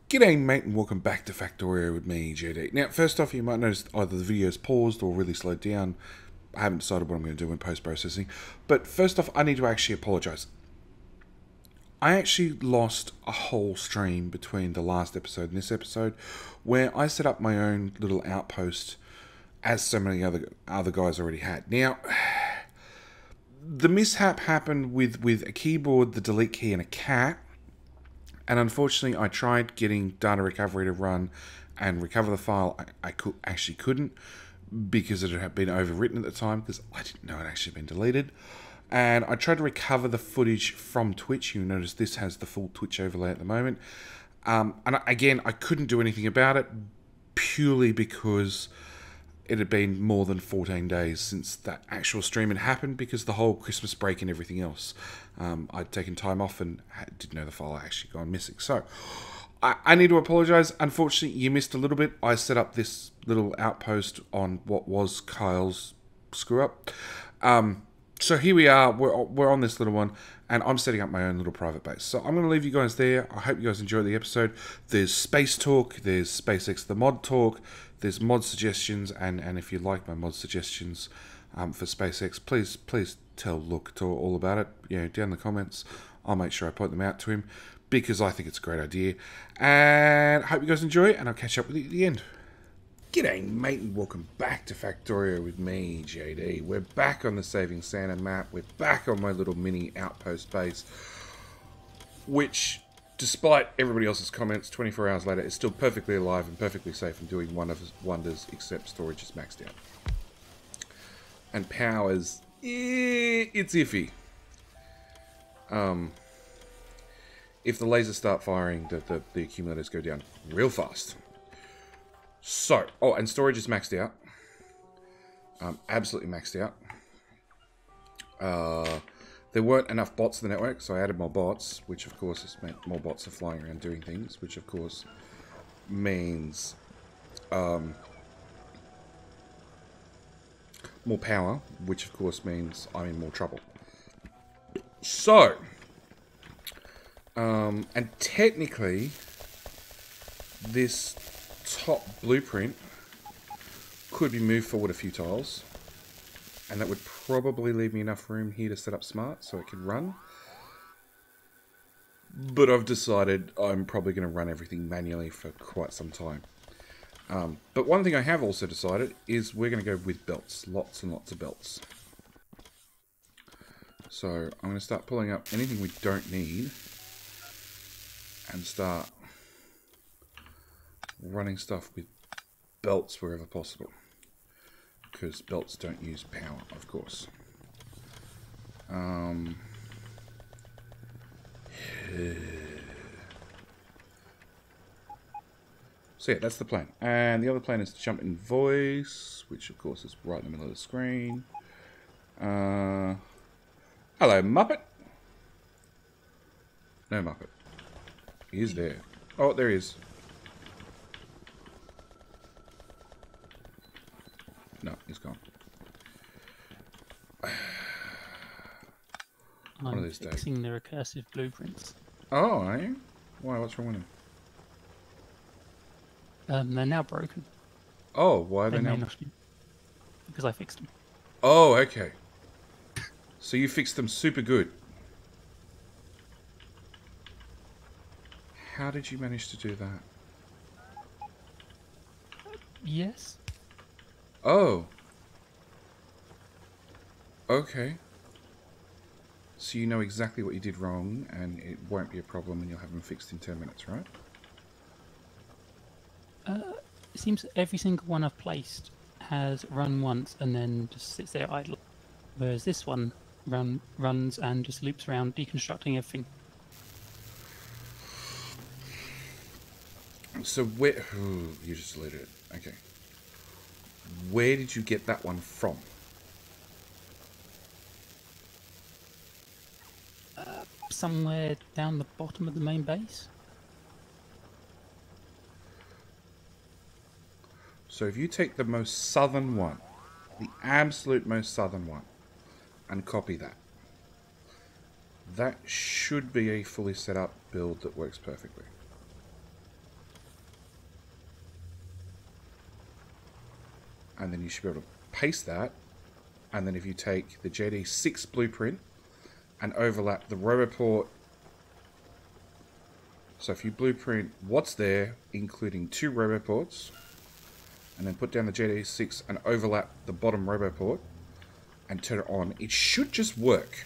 G'day mate and welcome back to Factorio with me, JD. Now, first off, you might notice either the video's paused or really slowed down. I haven't decided what I'm going to do in post-processing. But first off, I need to actually apologise. I actually lost a whole stream between the last episode and this episode where I set up my own little outpost as so many other guys already had. Now, the mishap happened with a keyboard, the delete key and a cat. And unfortunately, I tried getting data recovery to run and recover the file. I actually couldn't because it had been overwritten at the time because I didn't know it had actually been deleted. And I tried to recover the footage from Twitch. You notice this has the full Twitch overlay at the moment. Again, I couldn't do anything about it purely because it had been more than 14 days since that actual stream had happened because the whole Christmas break and everything else. I'd taken time off and didn't know the file had actually gone missing. So I need to apologise. Unfortunately, you missed a little bit. I set up this little outpost on what was Kyle's screw-up. So here we are. We're on this little one, and I'm setting up my own little private base. So I'm going to leave you guys there. I hope you guys enjoy the episode. There's space talk. There's SpaceX the mod talk. There's mod suggestions, and if you like my mod suggestions for SpaceX, please tell Luke all about it. Down in the comments. I'll make sure I point them out to him because I think it's a great idea. And I hope you guys enjoy it, and I'll catch up with you at the end. G'day mate and welcome back to Factorio with me, JD. We're back on the Saving Santa map. We're back on my little mini outpost base, which, despite everybody else's comments, 24 hours later, is still perfectly alive and perfectly safe and doing wonders, except storage is maxed out. And power's, it's iffy. If the lasers start firing, the accumulators go down real fast. So, and storage is maxed out. Absolutely maxed out. There weren't enough bots in the network, so I added more bots, which of course has meant more bots are flying around doing things, which of course means more power, which of course means I'm in more trouble. So, and technically, this top blueprint could be moved forward a few tiles, and that would probably leave me enough room here to set up smart so it could run. But I've decided I'm probably going to run everything manually for quite some time. But one thing I have also decided is we're going to go with belts, lots and lots of belts. So I'm going to start pulling up anything we don't need and start running stuff with belts wherever possible, because belts don't use power, of course. So yeah, that's the plan. And the other plan is to jump in voice, which of course is right in the middle of the screen. Hello, Muppet. No Muppet. He is there. Oh, there he is. No, he's gone. I'm fixing the recursive blueprints. Oh, are you? Why? What's wrong with them? They're now broken. Oh, why are they now? Because I fixed them. Oh, okay. So you fixed them super good. How did you manage to do that? Yes. Oh. Okay. So you know exactly what you did wrong, and it won't be a problem, and you'll have them fixed in 10 minutes, right? It seems every single one I've placed has run once and then just sits there idle. Whereas this one runs and just loops around, deconstructing everything. So where... Oh, you just deleted it. Okay. Where did you get that one from? Somewhere down the bottom of the main base. So if you take the most southern one, the absolute most southern one, and copy that, that should be a fully set up build that works perfectly. and then you should be able to paste that. And then if you take the JD6 blueprint and overlap the roboport, so if you blueprint what's there, including 2 roboports, and then put down the JD6 and overlap the bottom roboport and turn it on, it should just work.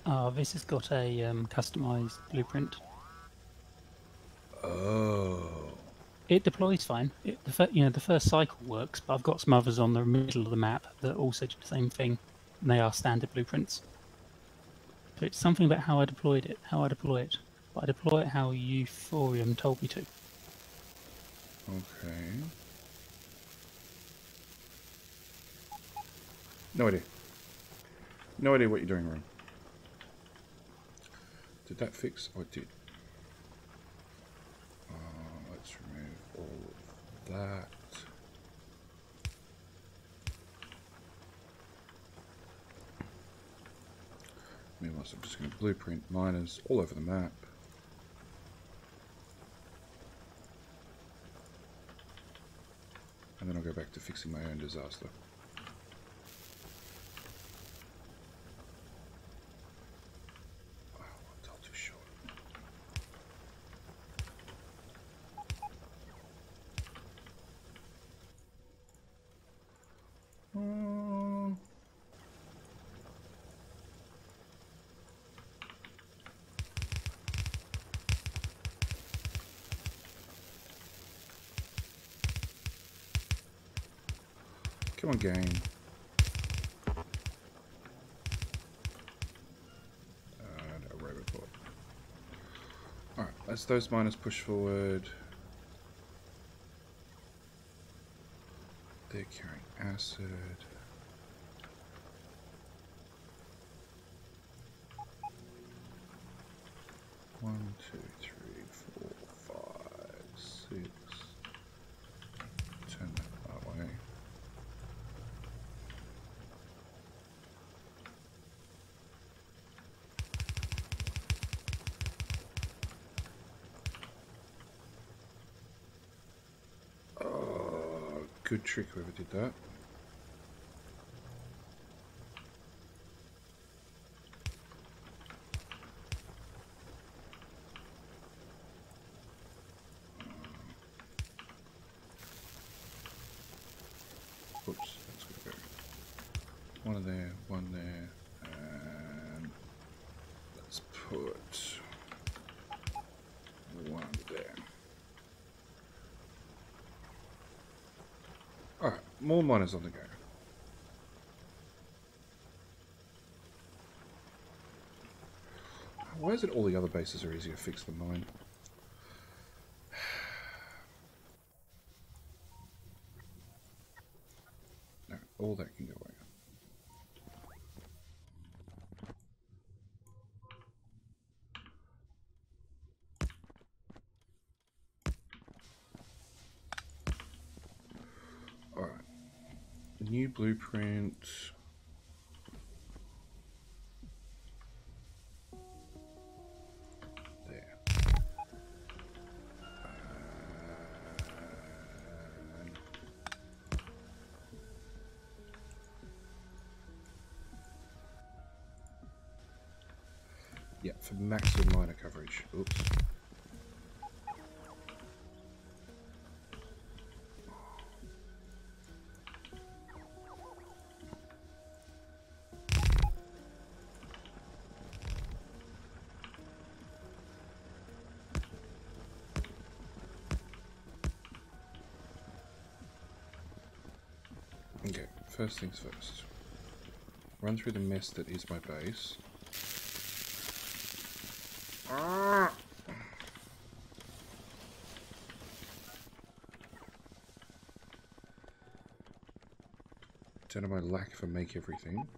Oh, this has got a customized blueprint. Oh. It deploys fine. The first cycle works, but I've got some others on the middle of the map that also do the same thing, and they are standard blueprints. So it's something about how I deployed it, how I deploy it. But I deploy it how Euphorium told me to. Okay. No idea. No idea what you're doing wrong. Did that fix? Oh, it did. Let's remove all of that. Meanwhile, I'm just going to blueprint miners all over the map. And then I'll go back to fixing my own disaster. Oh, I told too short. Come on, game. And a roboport. Alright, as those miners push forward, they're carrying acid. One, two, three, 4, 5, 6. Turn that way. Good trick, whoever did that. Oops, that's gonna go. One there, and let's put one there. Alright, more miners on the go. Why is it all the other bases are easier to fix than mine? No, all that can go away. Alright. New blueprint. Yeah, for maximum miner coverage. Oops. Okay, first things first. Run through the mess that is my base. Turn on my lack for make everything.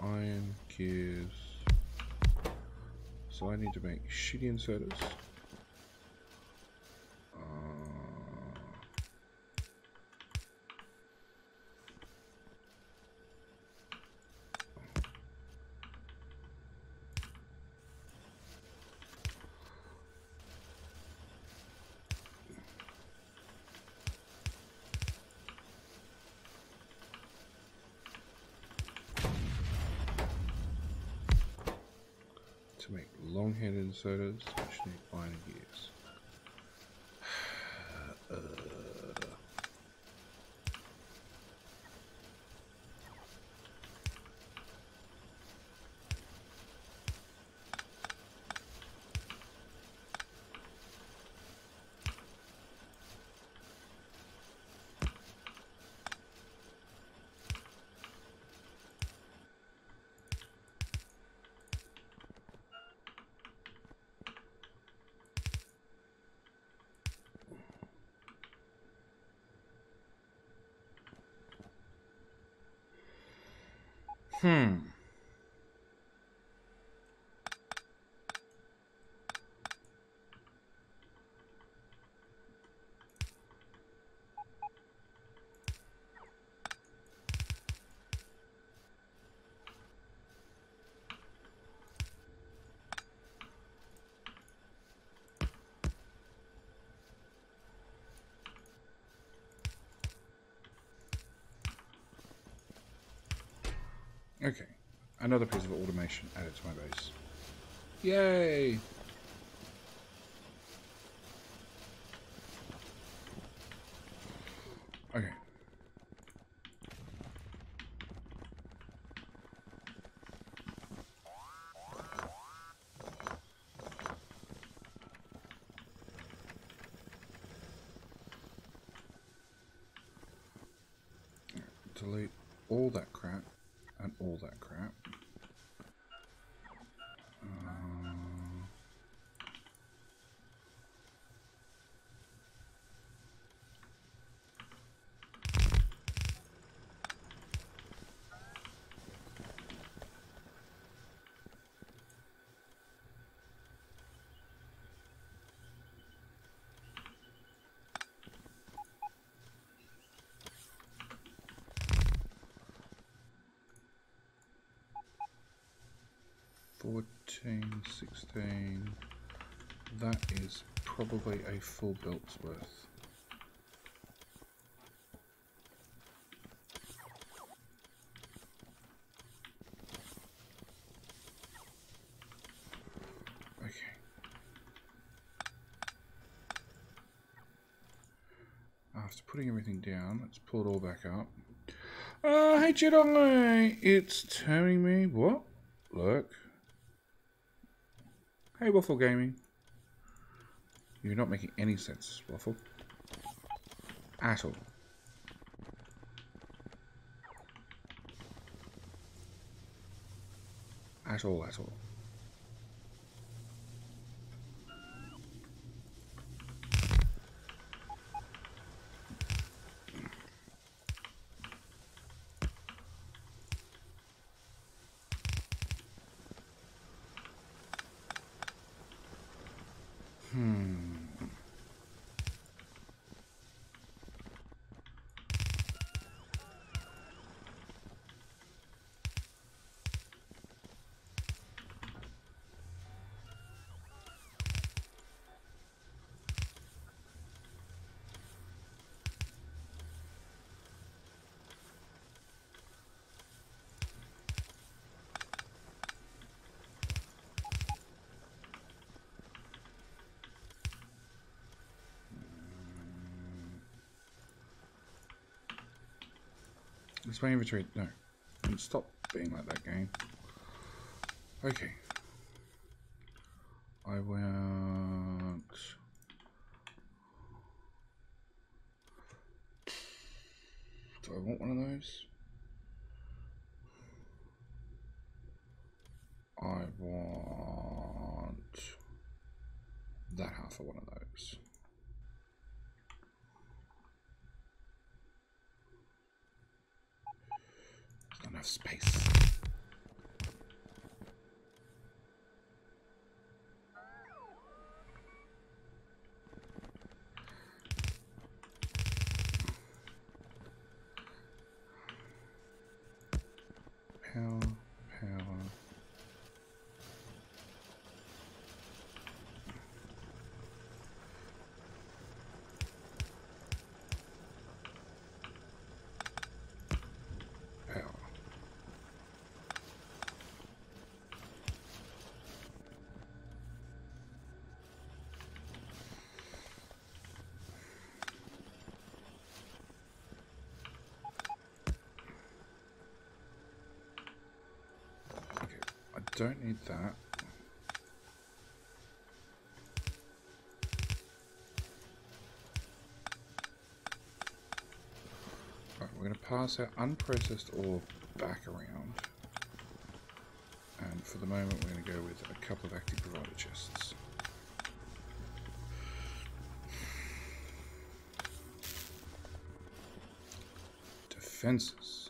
Iron gears. So I need to make shitty inserters. long-head inserters, which need binding gears. Okay, another piece of automation added to my base. Yay! Okay. Delete all that crap and all that crap. 14, 16, that is probably a full belt's worth. Okay. After putting everything down, let's pull it all back up. Hey Jedi! It's telling me what? Look. Hey Waffle Gaming. You're not making any sense, Waffle. At all. At all, at all. It's my inventory. No. Stop being like that, game. Okay. I want... Do I want one of those? I want that half of one of those. There's not enough space. Power, power. Power. don't need that. Right, we're going to pass our unprocessed ore back around. And for the moment, we're going to go with a couple of active provider chests. Defenses.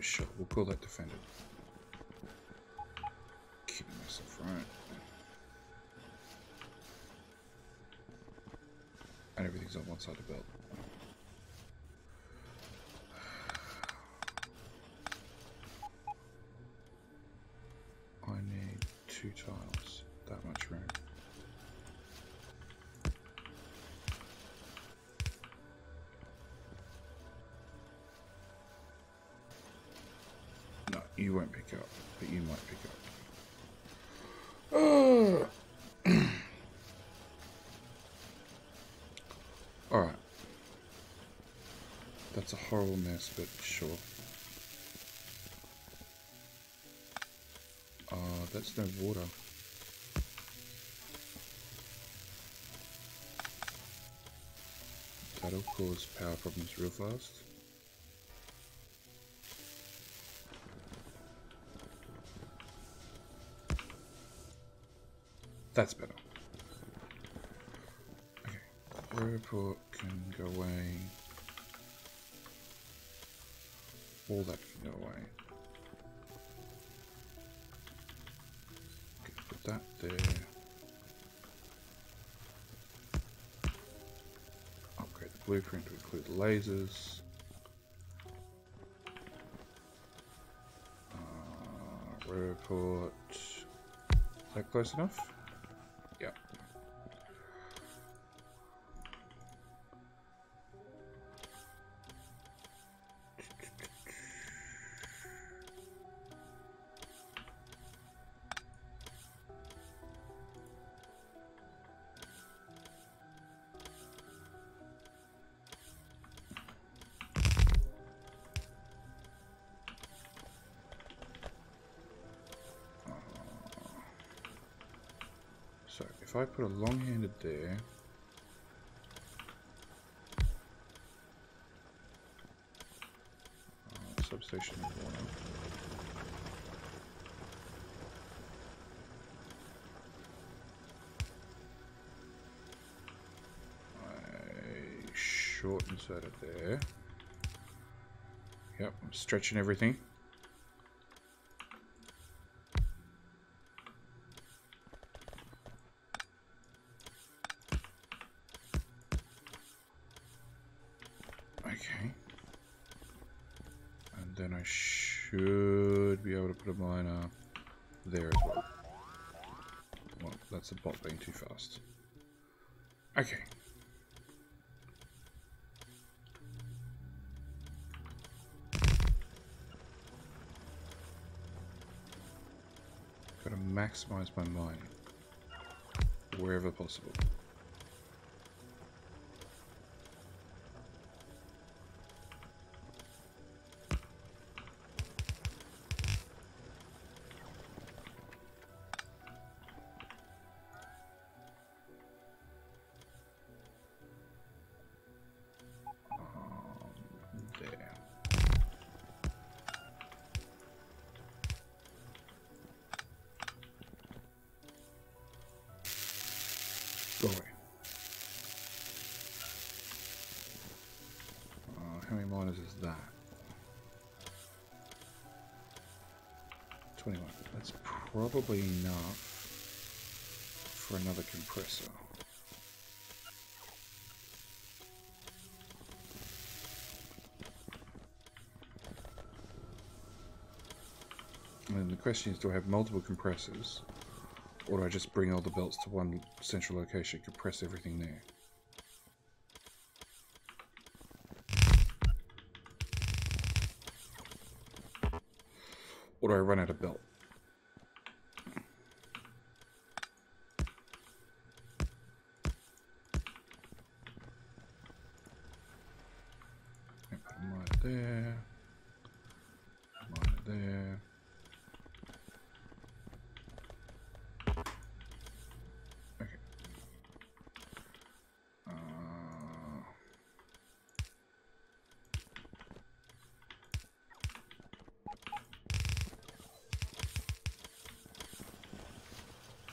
Sure, we'll call that defended. Keeping myself right. And everything's on one side of the belt. I need 2 tiles. That much room. No, you won't pick up, but you might pick up. Alright. That's a horrible mess, but sure. That's no water. That'll cause power problems real fast. That's better. Okay, report can go away. All that can go away. Okay, put that there. Upgrade the blueprint to include lasers. Report. Is that close enough? Yeah. So if I put a long-handed there, substation of water. I short insert it there. Yep, I'm stretching everything. Okay. And then I should be able to put a miner there as well. Well, that's the bot being too fast. Okay. Gotta maximize my mining wherever possible. There. Go away. How many miners is that? 21. That's probably enough for another compressor. And then the question is, do I have multiple compressors, or do I just bring all the belts to one central location, compress everything there? Or do I run out of belt? Put them right there. there. Okay.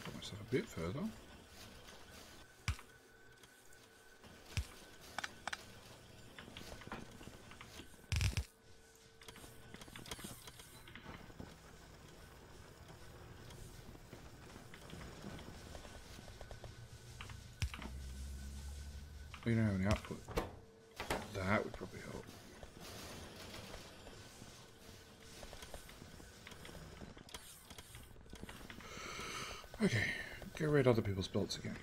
Put myself a bit further. We don't have any output. That would probably help. Okay, go read other people's belts again.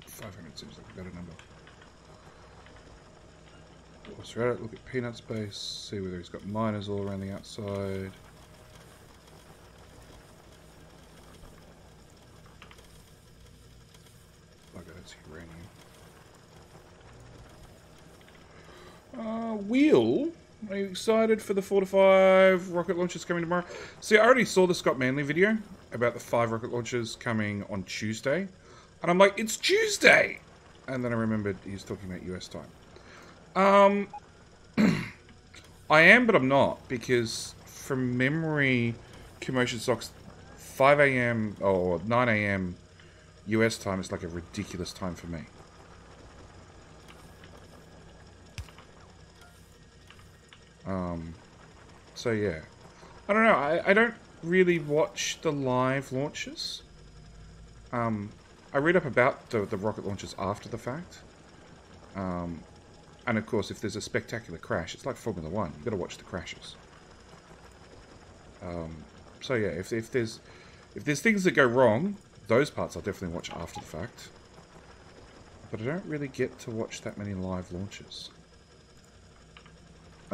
500 seems like a better number. Let's read it, look at Peanut's base, see whether he's got miners all around the outside. Okay, that's uranium. Wheel, are you excited for the 4 to 5 rocket launches coming tomorrow? See, I already saw the Scott Manley video about the 5 rocket launches coming on Tuesday. And I'm like, it's Tuesday! And then I remembered he's talking about US time. I am, but I'm not, because from memory, Commotion Sock's 5 AM or 9 AM US time is like a ridiculous time for me. So yeah. I don't know, I don't really watch the live launches. I read up about the rocket launches after the fact. And of course, if there's a spectacular crash, it's like Formula 1. You've got to watch the crashes. So yeah, if there's things that go wrong, those parts I'll definitely watch after the fact. But I don't really get to watch that many live launches.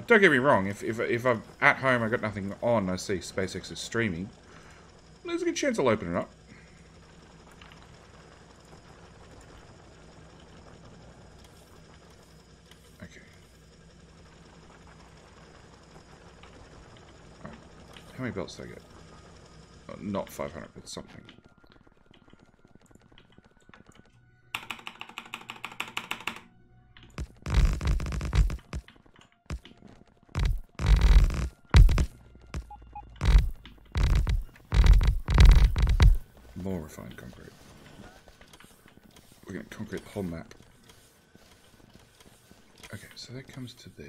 Don't get me wrong, if I'm at home, I've got nothing on, I see SpaceX is streaming, there's a good chance I'll open it up. Okay. Right. How many belts did I get? Not 500, but something. More refined concrete. We're going to concrete the whole map. Okay, so that comes to there.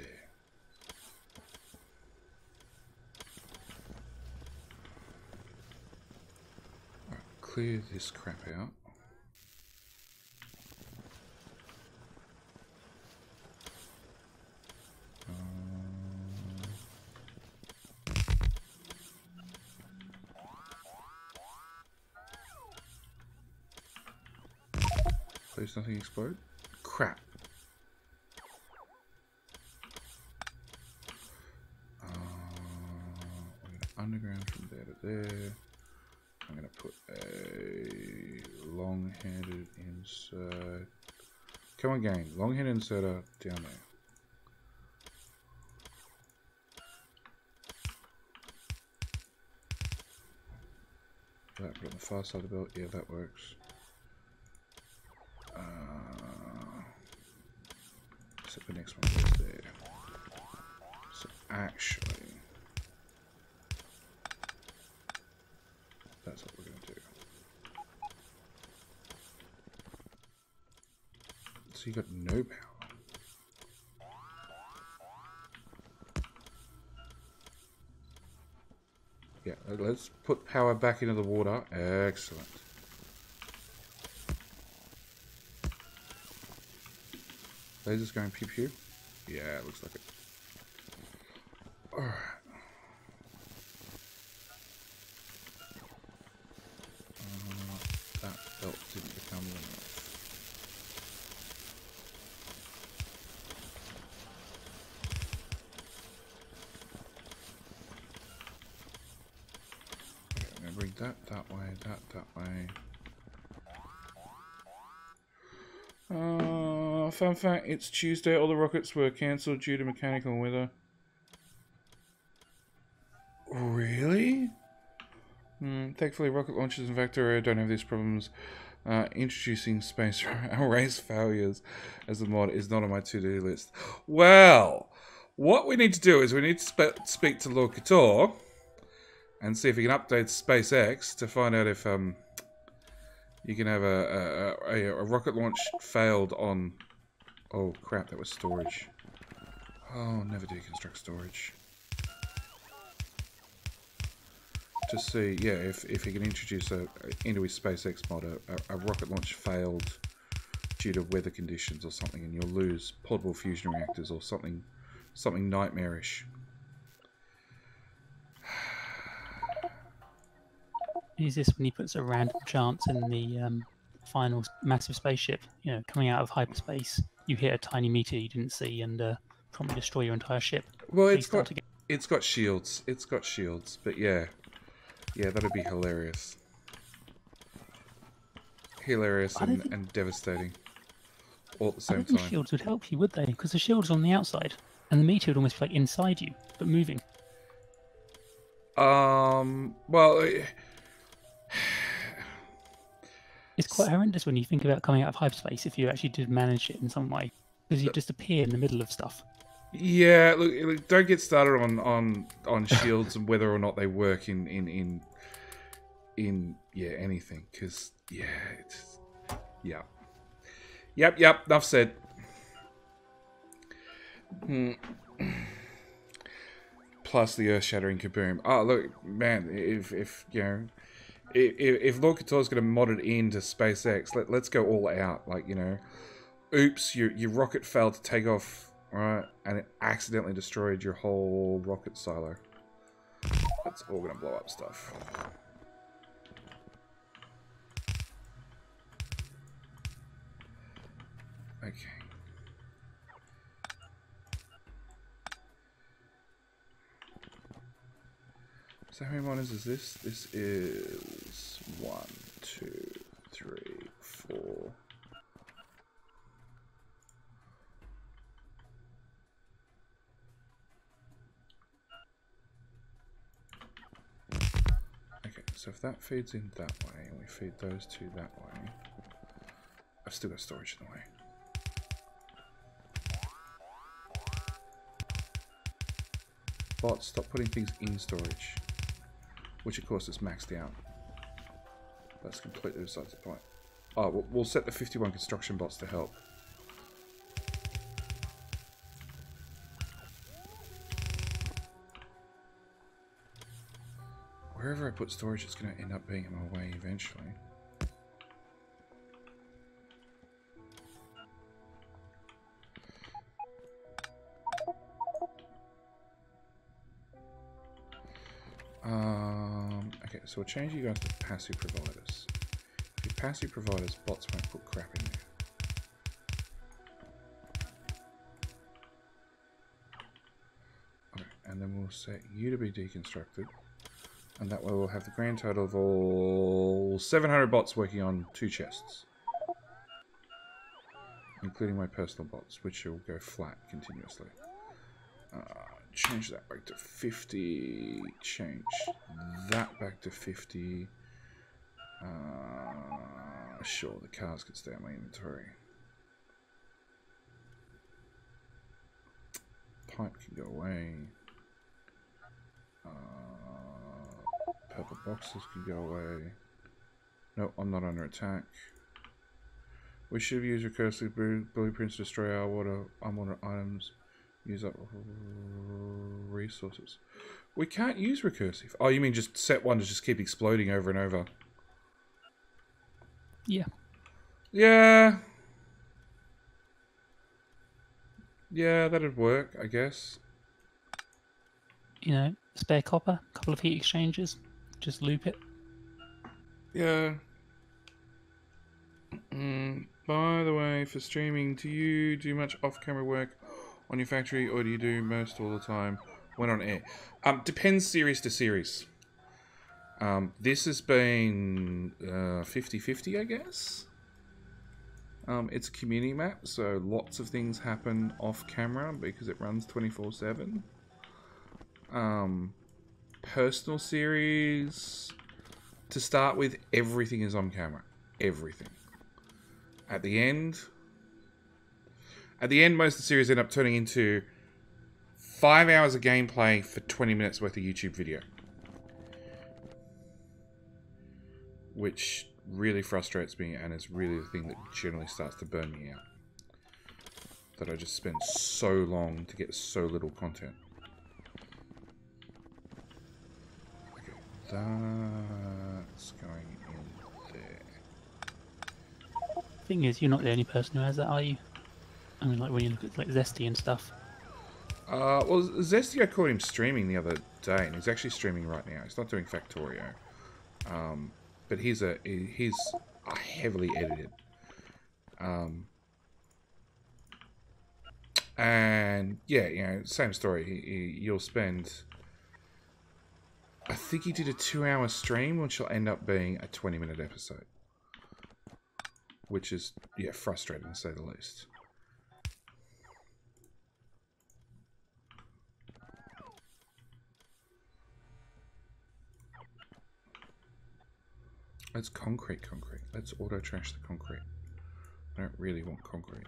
Alright, clear this crap out. Please nothing explode. Crap. Underground from there to there. I'm going to put a long-handed insert. Come on, gang. Long-handed inserter down there. That put on the far side of the belt. Yeah, that works. So the next one goes there. So actually, that's what we're going to do. So you got no power. Yeah, let's put power back into the water. Excellent. Lasers going pew pew? Yeah, it looks like it. Alright. That belt didn't become enough. Okay, I'm going to bring that way, that way. Fun fact, it's Tuesday. All the rockets were cancelled due to mechanical weather. Really? Thankfully, rocket launchers in Factorio don't have these problems. Introducing space race failures as a mod is not on my to-do list. Well, what we need to do is we need to speak to Lord Couture and see if he can update SpaceX to find out if you can have a rocket launch failed on... Oh crap, that was storage. Oh, never deconstruct storage. To see, yeah, if he can introduce into his SpaceX mod a rocket launch failed due to weather conditions or something, and you'll lose portable fusion reactors or something nightmarish. Is this when he puts a random chance in the final massive spaceship? You know, coming out of hyperspace, you hit a tiny meteor you didn't see and promptly destroy your entire ship. Well, it's got shields. It's got shields, but yeah. Yeah, that'd be hilarious. Hilarious and devastating. All at the same time. I don't think shields would help you, would they? Because the shield's on the outside, and the meteor would almost be like inside you, but moving. Well... It's quite horrendous when you think about coming out of hyperspace if you actually did manage it in some way. Because you just appear in the middle of stuff. Yeah, look, don't get started on shields and whether or not they work in anything, because it's yep, enough said. Plus the earth-shattering kaboom. Oh look, man, if you know, if Lord Couture's going to mod it into SpaceX, let's go all out. Like, you know, oops, your rocket failed to take off. Right, and it accidentally destroyed your whole rocket silo. That's all gonna blow up stuff. Okay. So how many miners is this? This is 1, 2, 3, 4. So if that feeds in that way, and we feed those two that way, I've still got storage in the way. Bots, stop putting things in storage. Which of course is maxed out. That's completely besides the point. Oh, we'll set the 51 construction bots to help. Wherever I put storage, it's going to end up being in my way eventually. Okay, so we'll change you guys to passive providers. If you're passive providers, bots won't put crap in there. Okay, and then we'll set you to be deconstructed. And that way we'll have the grand total of all 700 bots working on 2 chests. Including my personal bots, which will go flat continuously. Change that back to 50. Change that back to 50. Sure, the cars can stay on my inventory. Pipe can go away. Purple boxes can go away. No, I'm not under attack. We should have used recursive blueprints to destroy our unwanted items. Use up resources. We can't use recursive. Oh, you mean just set one to just keep exploding over and over? Yeah. Yeah. Yeah, that'd work, I guess. You know, spare copper, a couple of heat exchangers. Just loop it. Yeah. By the way, for streaming, do you do much off-camera work on your factory, or do you do most all the time when on air? Depends series to series. This has been 50-50, I guess. It's a community map, so lots of things happen off camera because it runs 24/7. Personal series, to start with, everything is on camera. Everything. At the end, most of the series end up turning into 5 hours of gameplay for 20 minutes worth of YouTube video. Which really frustrates me and is really the thing that generally starts to burn me out. That I just spend so long to get so little content. Okay, that's going in there. Thing is, you're not the only person who has that, are you? I mean, like when you look at like Zesty and stuff. Well, Zesty, I caught him streaming the other day, and he's actually streaming right now. He's not doing Factorio. But he's heavily edited. And yeah, you know, same story. You'll spend. I think he did a 2-hour stream, which will end up being a 20-minute episode, which is frustrating to say the least. Let's concrete. Let's auto trash the concrete. I don't really want concrete.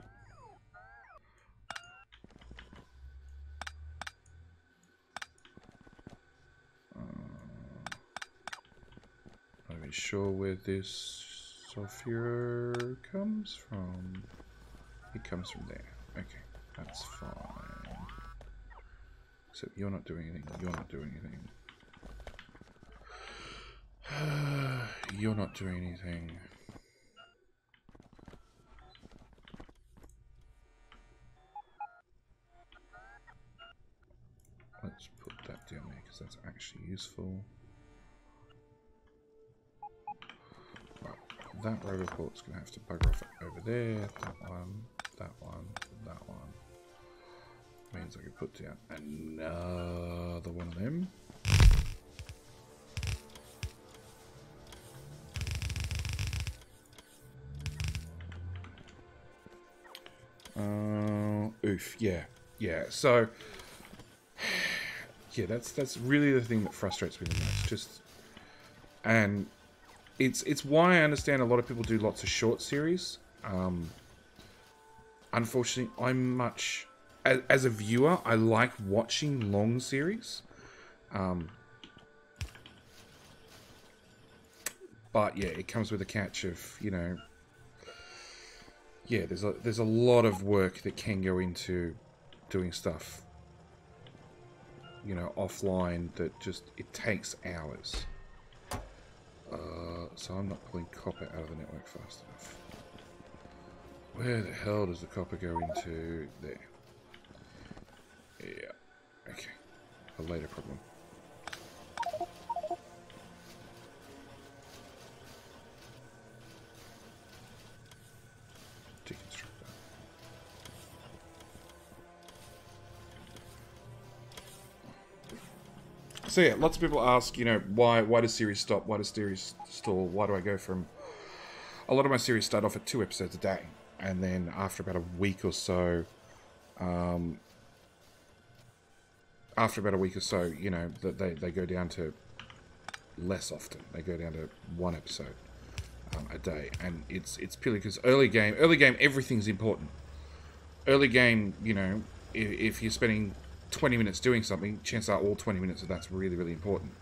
Not even sure where this sulfur comes from. It comes from there. Okay, that's fine. Except you're not doing anything. You're not doing anything. You're not doing anything. Let's put that down there because that's actually useful. Right, that row report's going to have to bugger off over there. That one, that one, that one. Means I can put down another one of them. Oof, yeah. So, yeah, that's really the thing that frustrates me the most. And it's why I understand a lot of people do lots of short series. Unfortunately, I'm much as a viewer, I like watching long series. But yeah, it comes with a catch of, you know. Yeah, there's a lot of work that can go into doing stuff, you know, offline that it takes hours. So I'm not pulling copper out of the network fast enough. Where the hell does the copper go into? There. Yeah. Okay. A later problem. So yeah, lots of people ask, you know, why does series stop? Why does series stall? Why do I go from... A lot of my series start off at 2 episodes a day. And then after about a week or so, you know, they go down to less often. They go down to 1 episode a day. And it's purely because early game, everything's important. Early game, you know, if you're spending 20 minutes doing something, chances are all 20 minutes of that's really, really important.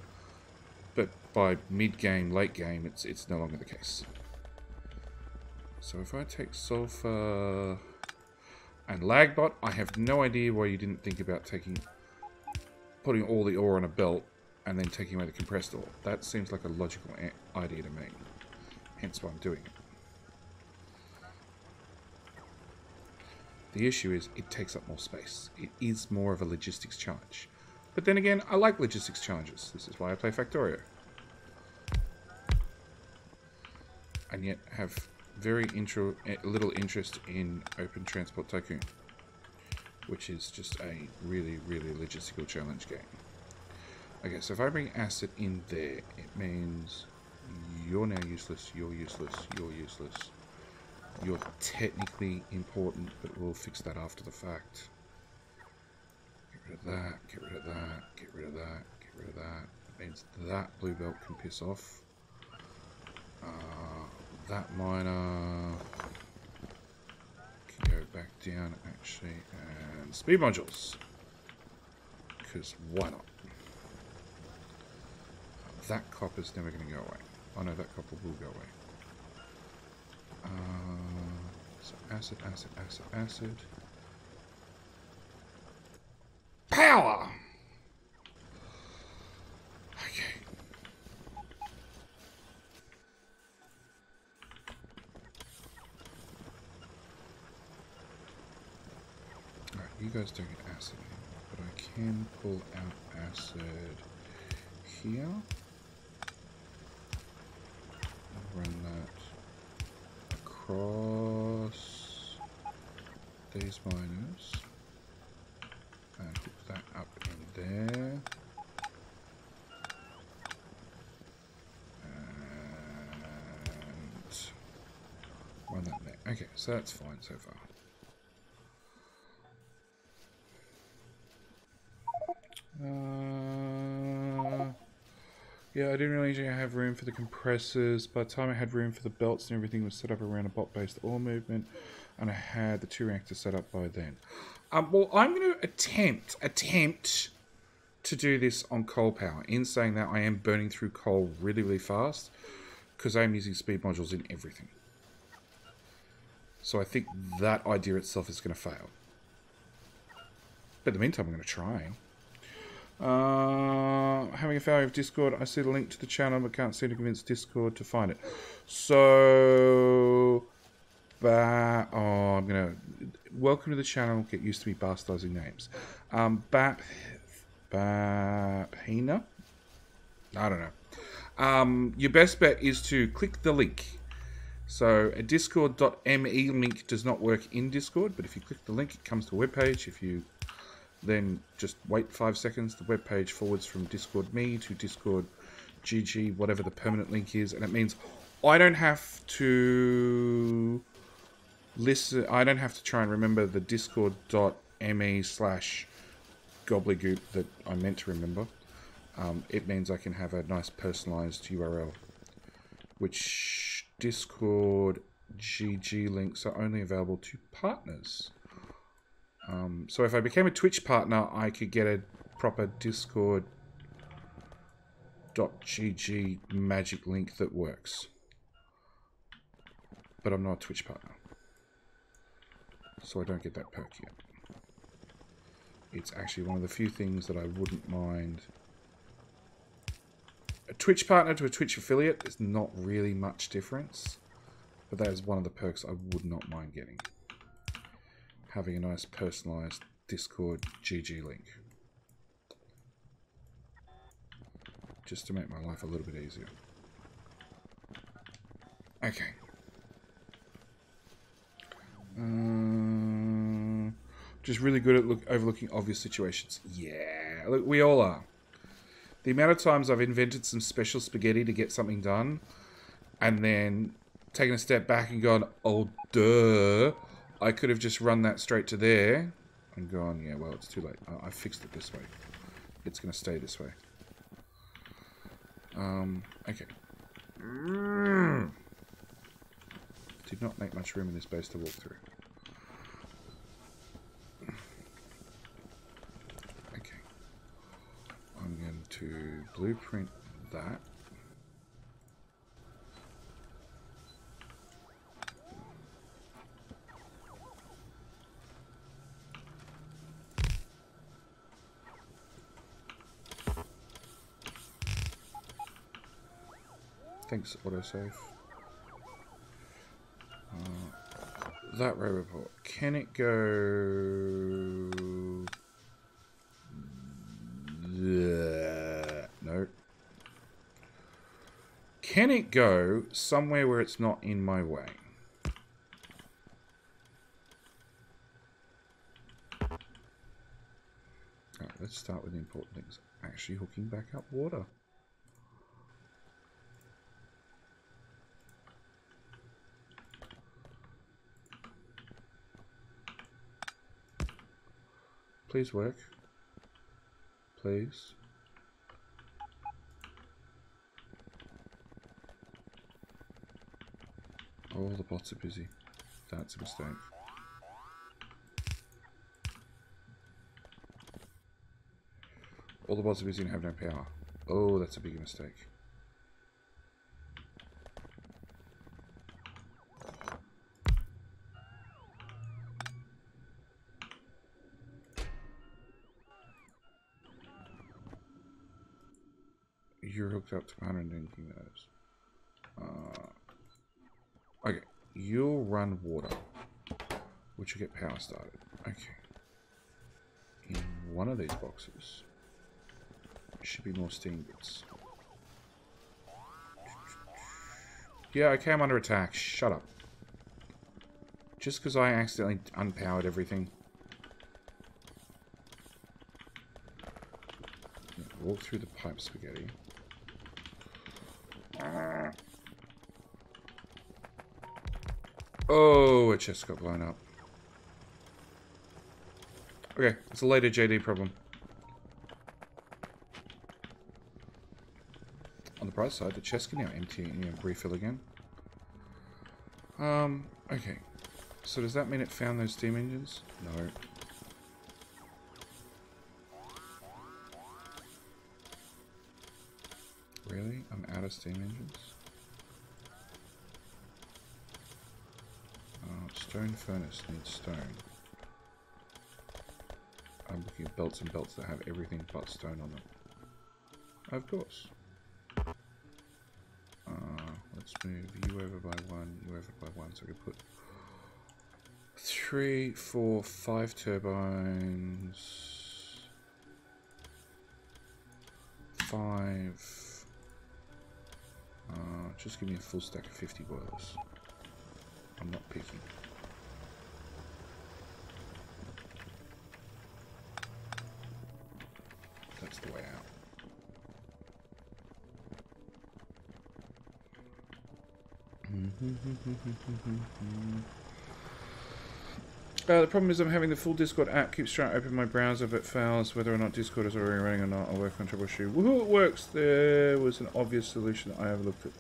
But by mid-game, late game, it's no longer the case. So if I take sulfur and lagbot, I have no idea why you didn't think about putting all the ore on a belt and then taking away the compressed ore. That seems like a logical idea to me. Hence why I'm doing it. The issue is it takes up more space. It is more of a logistics challenge. But then again, I like logistics challenges. This is why I play Factorio. And yet have very little interest in Open Transport Tycoon, which is just a really, really logistical challenge game. Okay, so if I bring acid in there, it means you're now useless, you're useless, you're useless. You're technically important, but we'll fix that after the fact. Get rid of that, get rid of that, get rid of that, get rid of that. That means that blue belt can piss off. That miner can go back down, actually, and speed modules. Because why not? That copper's never going to go away. Oh no, that copper will go away. So acid, acid, acid, acid. Power! Okay. Alright, you guys don't get acid anymore, but I can pull out acid here. Run that across these miners and hook that up in there. And run that there. Okay, so that's fine so far. Yeah, I didn't really have room for the compressors. By the time I had room for the belts and everything was set up around a bot-based ore movement, and I had the 2 reactors set up by then. Well, I'm going to attempt to do this on coal power. In saying that, I am burning through coal really, really fast because I'm using speed modules in everything. So I think that idea itself is going to fail. But in the meantime, I'm going to try. Having a failure of Discord. I see the link to the channel, but can't seem to convince Discord to find it. So, I'm gonna welcome to the channel. Get used to me bastardizing names. Bapina. I don't know. Your best bet is to click the link. So a discord.me link does not work in Discord, but if you click the link, it comes to a web page. If you then just wait 5 seconds, the web page forwards from Discord me to Discord GG, whatever the permanent link is, and it means I don't have to listen. I don't have to try and remember the discord.me/gobbledygook that I meant to remember. It means I can have a nice personalized URL, which Discord GG links are only available to partners. So if I became a Twitch partner, I could get a proper Discord.gg magic link that works. But I'm not a Twitch partner, so I don't get that perk yet. It's actually one of the few things that I wouldn't mind. A Twitch partner to a Twitch affiliate, there's not really much difference, but that is one of the perks I would not mind getting. Having a nice personalized Discord GG link. Just to make my life a little bit easier. Okay. Just really good at overlooking obvious situations. Yeah, look, we all are. The amount of times I've invented some special spaghetti to get something done, and then taken a step back and gone, oh, duh. I could have just run that straight to there and gone, yeah, well, it's too late. I fixed it this way. It's going to stay this way. Okay. Did not make much room in this base to walk through. Okay. I'm going to blueprint that. Thanks, autosave. That robot, can it go? No. Can it go somewhere where it's not in my way? Alright, let's start with the important things. Actually hooking back up water. Please work. Please. All the bots are busy. That's a mistake. All the bots are busy and have no power. Oh, that's a big mistake. You're hooked up to 119 those. Okay, you'll run water, which will get power started. Okay. In one of these boxes should be more steam bits. Yeah, okay, I'm under attack. Shut up. Just because I accidentally unpowered everything. Walk through the pipe spaghetti. Oh, it just got blown up. Okay, it's a later JD problem. On the bright side, the chest can now empty and refill again. Okay. So does that mean it found those steam engines? No. Really? I'm out of steam engines? Stone furnace needs stone. I'm looking at belts and belts that have everything but stone on them. Of course. Let's move you over by one, you over by one, so we can put 3, 4, 5 turbines. 5. Just give me a full stack of 50 boilers. I'm not picky. That's the way out. The problem is I'm having the full Discord app. Keeps trying to open my browser but fails. Whether or not Discord is already running or not, I'll work on troubleshoot. Woohoo, it works! There was an obvious solution that I overlooked it.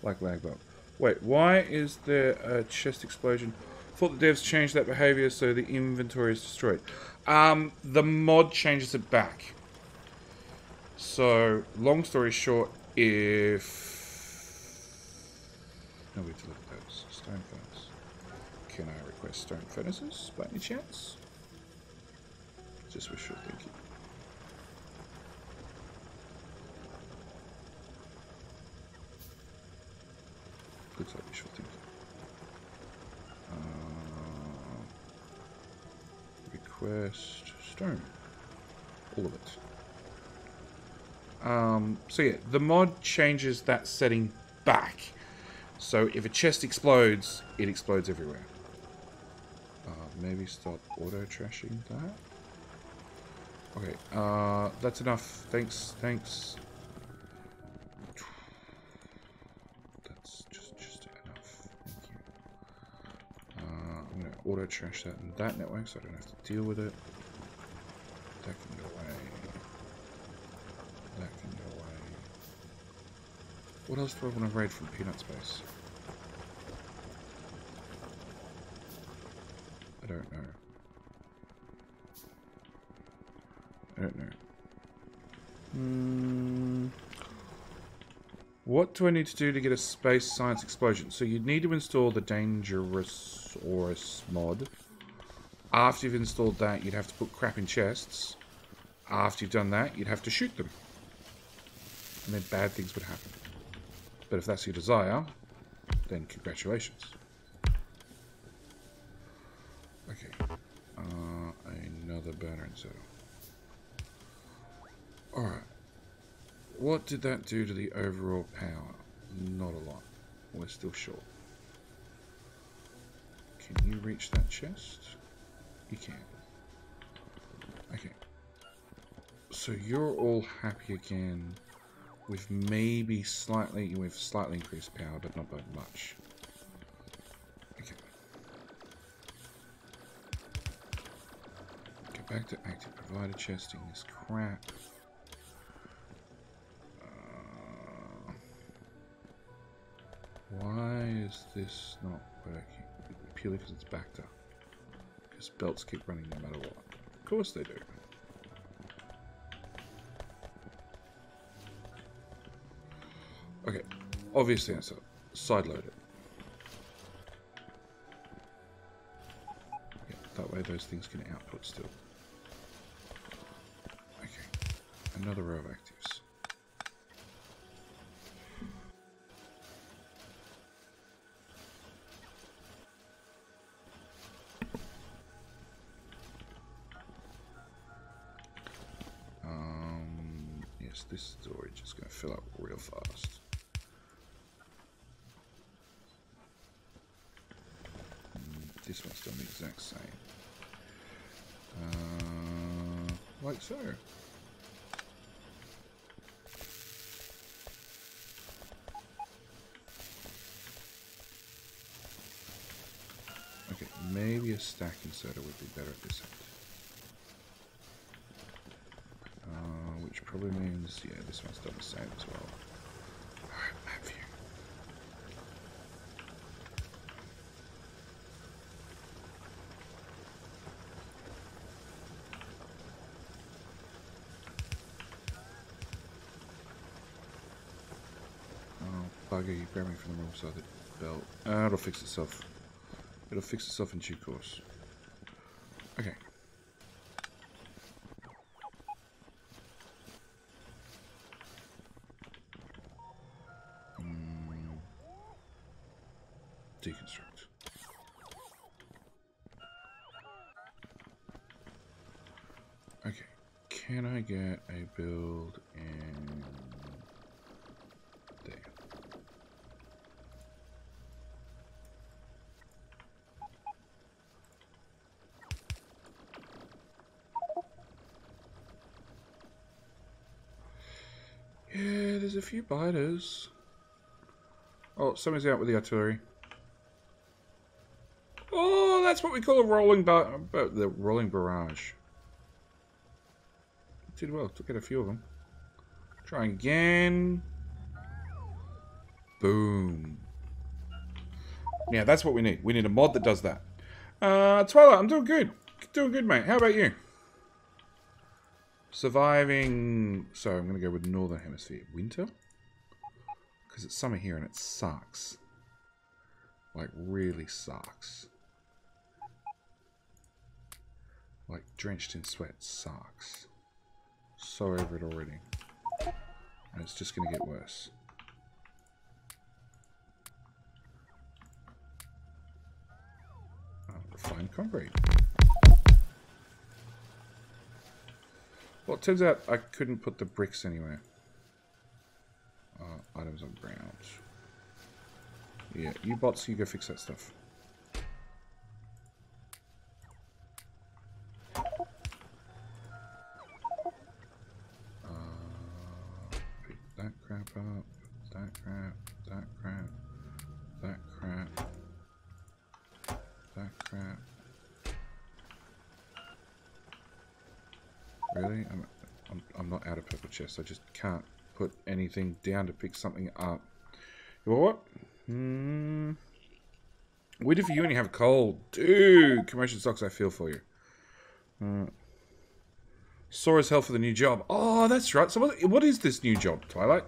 Like Lagbot. Wait, why is there a chest explosion? Thought the devs changed that behavior so the inventory is destroyed. The mod changes it back. So, long story short, if... No, we have to look at those. Stone furnace. Can I request stone furnaces by any chance? Just wishful thinking. Looks like wishful thinking. Request stone. All of it. So yeah, the mod changes that setting back. So if a chest explodes, it explodes everywhere. Maybe stop auto-trashing that. Okay, that's enough. Thanks. That's just enough. Thank you. I'm gonna auto-trash that in that network so I don't have to deal with it. That can go away. That can go away. What else do I want to raid from Peanut Space? I don't know. What do I need to do to get a space science explosion? So you'd need to install the Dangerosaurus mod. After you've installed that, you'd have to put crap in chests. After you've done that, you'd have to shoot them. And then bad things would happen. But if that's your desire, then congratulations. Okay. Another burner inserter. Alright. What did that do to the overall power? Not a lot. We're still short. Can you reach that chest? You can. Okay. So you're all happy again with maybe slightly increased power, but not by much. Okay. Okay. Back to active provider chesting this crap. Why is this not working? Purely because it's backed up. Because belts keep running no matter what. Of course they do. Okay, obviously it's a side load it. Yeah, that way those things can output still. Okay, another row of actives. Yes, this storage is going to fill up real fast. This one's done the exact same. Like so. Okay, maybe a stack inserter would be better at this end. Which probably means, yeah, this one's done the same as well. Alright, map view. Oh, bugger, you grabbed me from the wrong side of the belt. It'll fix itself. It'll fix itself in due course. Okay. Deconstruct. Okay, can I get a build in there? Yeah, there's a few biters. Oh, somebody's out with the artillery. Oh, that's what we call a the rolling barrage. Did well, took out a few of them. Try again. Boom. Yeah, that's what we need. We need a mod that does that. Twilight, I'm doing good. Doing good, mate. How about you? Surviving... So, I'm going to go with Northern Hemisphere. Winter? Because it's summer here and it sucks. Like, really sucks. Like, drenched in sweat sucks. So over it already. And it's just going to get worse. Refined concrete. Well, it turns out I couldn't put the bricks anywhere. Items on ground. Yeah, you bots, you go fix that stuff. Pick that crap up. That crap. That crap. That crap. That crap. Really? I'm not out of purple chest. I just can't put anything down to pick something up. You know what? Winter for you and you have cold. Dude, commotion sucks, I feel for you. Sore as hell for the new job. Oh, that's right. So what is this new job, Twilight?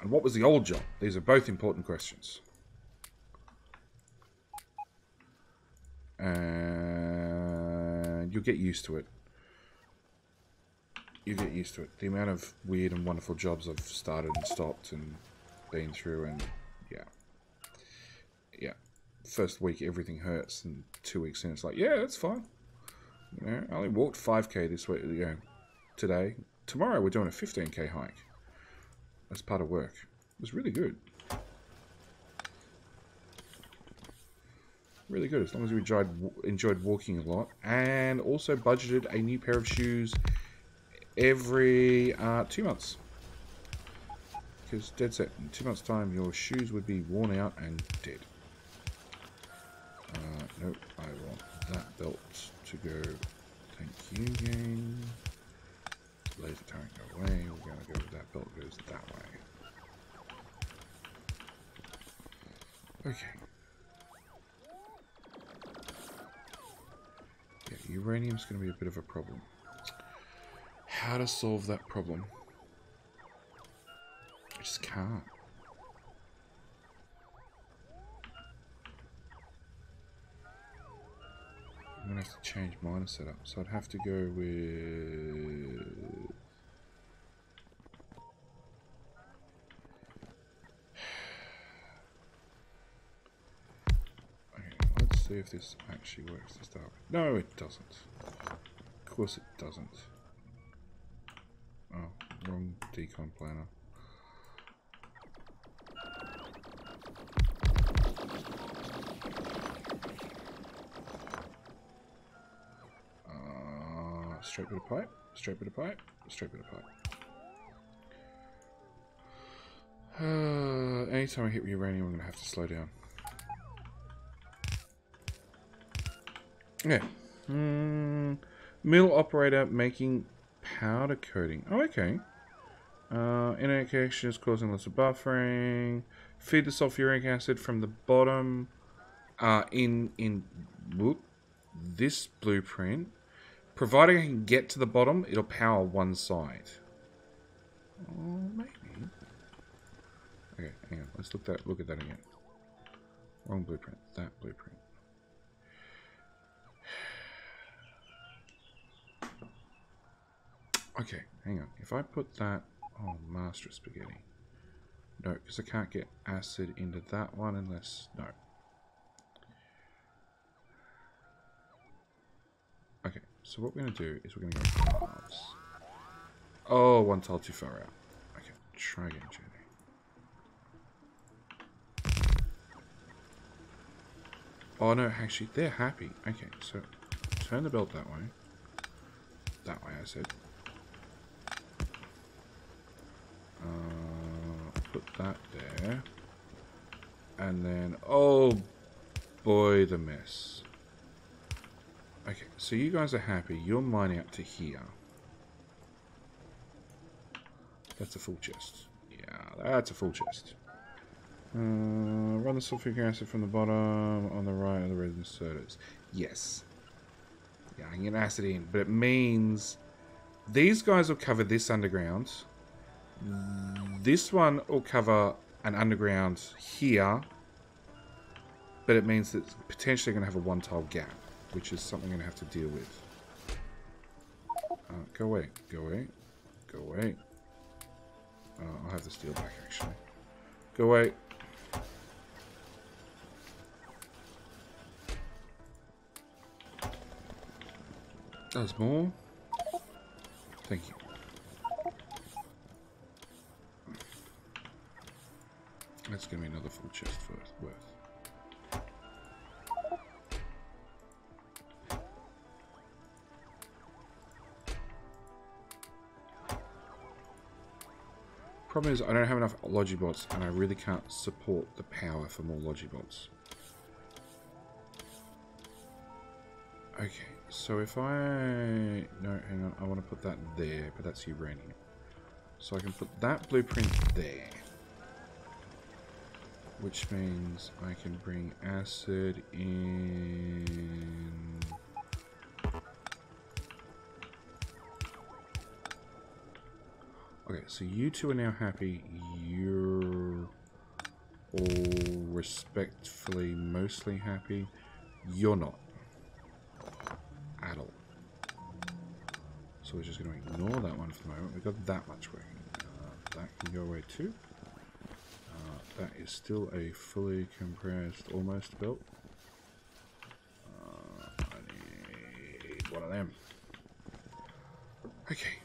And what was the old job? These are both important questions. And you'll get used to it. You get used to it. The amount of weird and wonderful jobs I've started and stopped and been through, and yeah. Yeah. First week everything hurts, and 2 weeks in it's like, yeah, that's fine. You know, I only walked 5k this week, you know, today. Tomorrow we're doing a 15k hike. That's part of work. It was really good. Really good, as long as you enjoyed walking a lot. And also budgeted a new pair of shoes every 2 months. Because dead set, in 2 months' time, your shoes would be worn out and dead. Nope, I want that belt to go. Thank you, game. Laser turret go away. We're going to go with that belt goes that way. Okay. Yeah, uranium's going to be a bit of a problem. How to solve that problem? I just can't. I'm going to have to change miner setup. So I'd have to go with... Let's see if this actually works to start with. No, it doesn't. Of course it doesn't. Oh, wrong decon planner. Straight bit of pipe, straight bit of pipe, straight bit of pipe. Anytime I hit uranium, I'm going to have to slow down. Yeah. Mill operator making powder coating. Oh, okay. Inactivation is causing lots of buffering. Feed the sulfuric acid from the bottom. In this blueprint, providing I can get to the bottom, it'll power one side. Oh, maybe. Okay, hang on. Let's look at that again. Wrong blueprint. That blueprint. Okay, hang on. If I put that on master spaghetti. No, because I can't get acid into that one unless... No. Okay, so what we're going to do is we're going to go halves. Oh, one tile too far out. Okay, try again, Jenny. Oh no, actually, they're happy. Okay, so turn the belt that way. That way, I said. Put that there. And then, oh boy, the mess. Okay, so you guys are happy. You're mining up to here. That's a full chest. Yeah, that's a full chest. Run the sulfuric acid from the bottom on the right of the red inserters. Yes. Yeah, I can get acid in, but it means these guys will cover this underground. This one will cover an underground here, but it means that it's potentially going to have a one-tile gap, which is something I'm going to have to deal with. Go away, go away, go away. I'll have the steel back, actually. Go away. Does more. Thank you. That's going to be another full chest worth. Problem is, I don't have enough Logibots, and I really can't support the power for more Logibots. Okay, so if I... No, hang on, I want to put that there, but that's uranium. So I can put that blueprint there. Which means I can bring acid in... Okay, so you two are now happy. You're all respectfully mostly happy. You're not. At all. So we're just going to ignore that one for the moment. We've got that much working. That can go away too. That is still a fully compressed almost belt. I need one of them. Okay.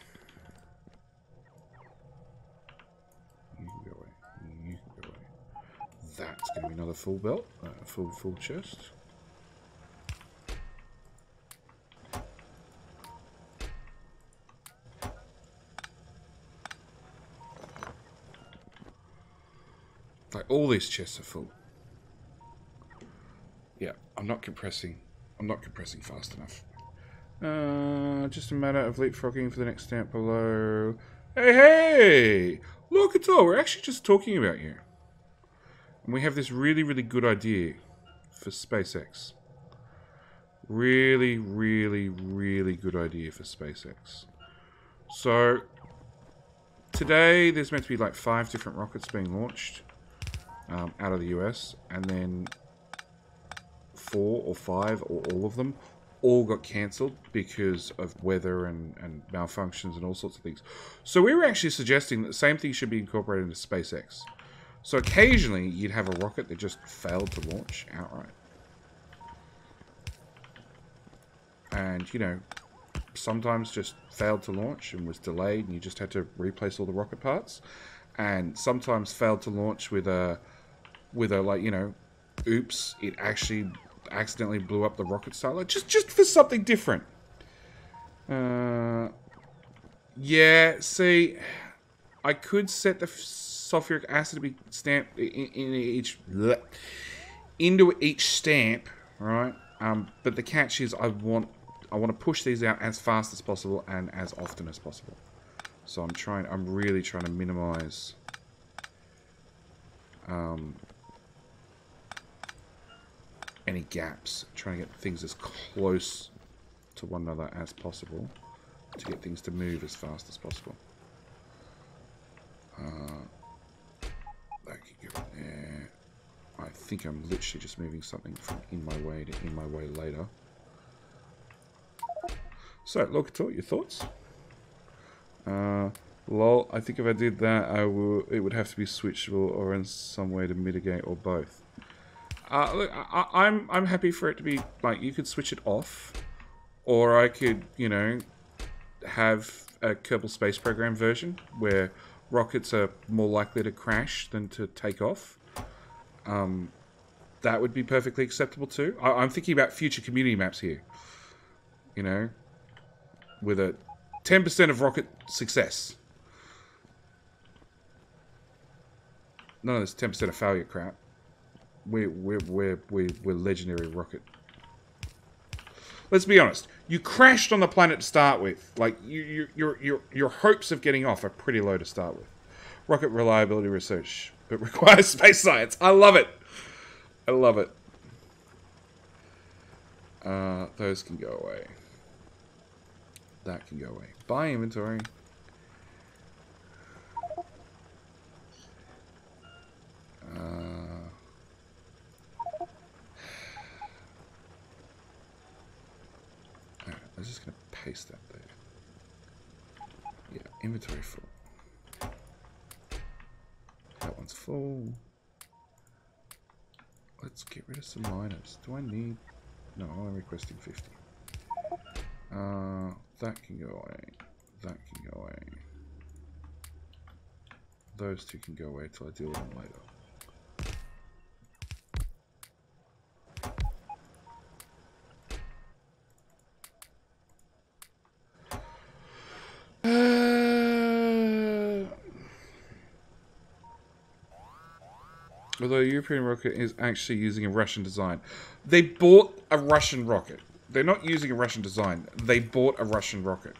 You can go away. You can go away. That's going to be another full belt. Full chest. Like, all these chests are full. Yeah, I'm not compressing I'm not compressing fast enough. Just a matter of leapfrogging for the next stamp below. Hey, hey! Look at all, we're actually just talking about you. And we have this really, really good idea for SpaceX. Really, really, really good idea for SpaceX. So, today there's meant to be like 5 different rockets being launched out of the US. And then 4 or 5 or all of them all got cancelled because of weather and malfunctions and all sorts of things. So we were actually suggesting that the same thing should be incorporated into SpaceX. So occasionally you'd have a rocket that just failed to launch outright. And, you know, sometimes just failed to launch and was delayed and you just had to replace all the rocket parts. And sometimes failed to launch with a like, you know, oops, it actually accidentally blew up the rocket starter. Just for something different. Yeah, see, I could set the sulfuric acid to be stamped into each stamp, right? But the catch is I want to push these out as fast as possible and as often as possible. So I'm really trying to minimize any gaps, trying to get things as close to one another as possible to get things to move as fast as possible. That could go in there. I think I'm literally just moving something from in my way to in my way later. So, look at all your thoughts. Lol, I think if I did that, it would have to be switchable or in some way to mitigate or both. Look, I'm happy for it to be like you could switch it off, or I could, you know, have a Kerbal Space Program version where rockets are more likely to crash than to take off. That would be perfectly acceptable too. I'm thinking about future community maps here. You know, with a 10% of rocket success. None of this 10% of failure crap. We're legendary rocket. Let's be honest. You crashed on the planet to start with. Like your hopes of getting off are pretty low to start with. Rocket reliability research, but requires space science. I love it. I love it. Those can go away. That can go away. Buy inventory. Alright, I'm just going to paste that there. Yeah, inventory full. That one's full. Let's get rid of some miners. Do I need... No, I'm only requesting 50. That can go away. That can go away. Those two can go away till I deal with them later. Although a European rocket is actually using a Russian design. They bought a Russian rocket. They're not using a Russian design. They bought a Russian rocket.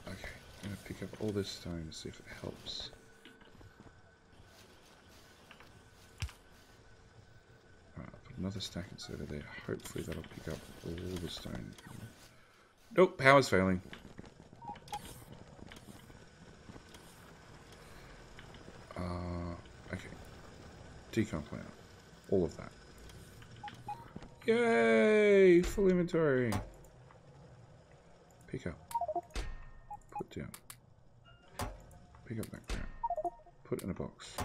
Okay, I'm going to pick up all this stone and see if it helps. Another stack inside of there. Hopefully that'll pick up all the stone. Nope, power's failing. Okay. Decon planner. All of that. Yay! Full inventory. Pick up. Put down. Pick up that crap. Put in a box.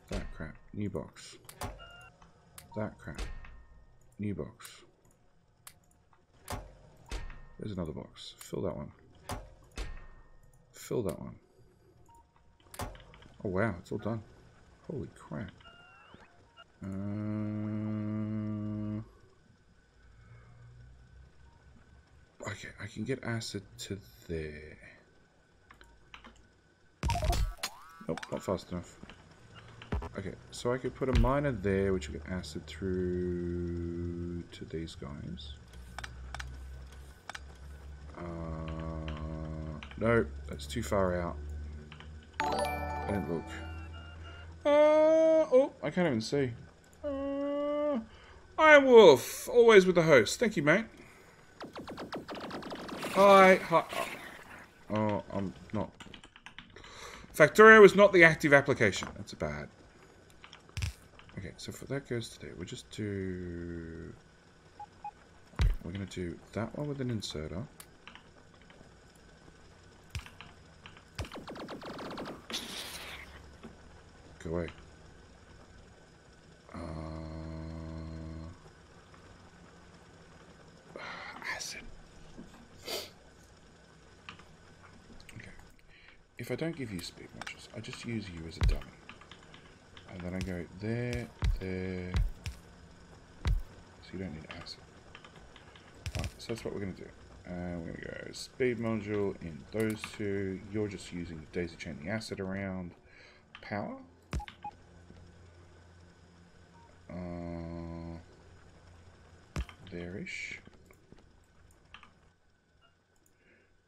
That crap. New box. That crap. New box. There's another box. Fill that one. Fill that one. Oh wow, it's all done. Holy crap. Okay, I can get acid to there. Nope, not fast enough. Okay, so I could put a miner there, which will get acid through to these guys. No, that's too far out. I didn't look. Oh, I can't even see. Hi, Wolf. Always with the host. Thank you, mate. Hi. Oh, I'm not. Factorio is not the active application. That's bad. Okay, so if that goes to there, we'll just do... Okay, we're going to do that one with an inserter. Go away. Acid. Okay. If I don't give you speed modules, I just use you as a dummy. And then I go there, there. So you don't need acid. Right, so that's what we're going to do. We're going to go speed module in those two. You're just using daisy chain the acid around. Power. There-ish.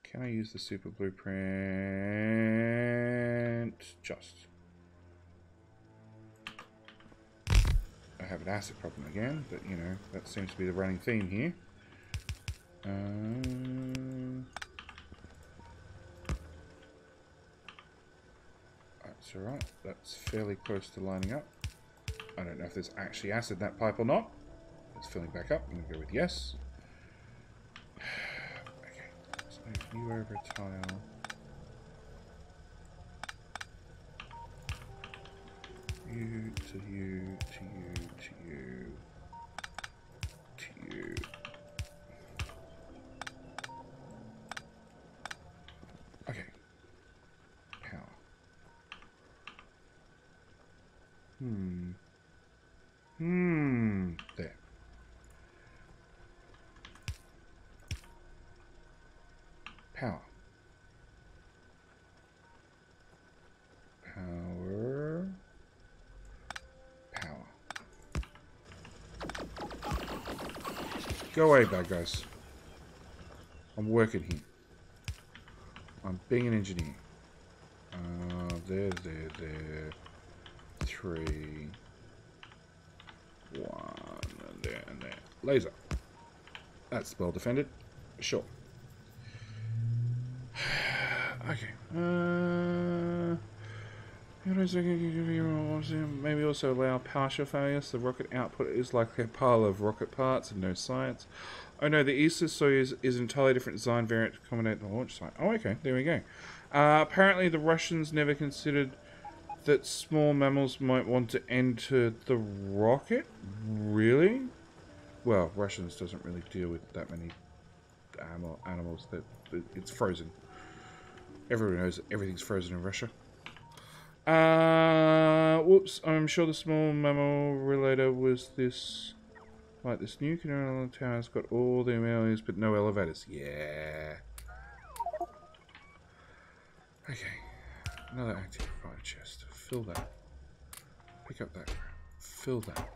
Can I use the super blueprint? Just. I have an acid problem again, but you know, that seems to be the running theme here. That's alright, that's fairly close to lining up. I don't know if there's actually acid in that pipe or not. It's filling back up. I'm going to go with yes. Okay, let's move you over a tile. You to you to you to you to you. Okay. Power. There. Power. Power. Power. Go away, bad guys. I'm working here. I'm being an engineer. There. 3. 1. And there and there. Laser. That's well defended. Sure. Okay. Maybe also allow partial failures. The rocket output is likely a pile of rocket parts and no science. Oh no, the ESA Soyuz is an entirely different design variant to accommodate the launch site. Oh, okay, there we go. Apparently the Russians never considered that small mammals might want to enter the rocket? Really? Well, Russians doesn't really deal with that many animals. That it's frozen. Everyone knows that everything's frozen in Russia. Whoops, I'm sure the small mammal relator was this... Like this new canal tower's got all the amenities but no elevators. Yeah. Okay. Another active provider chest. Fill that. Pick up that. Fill that.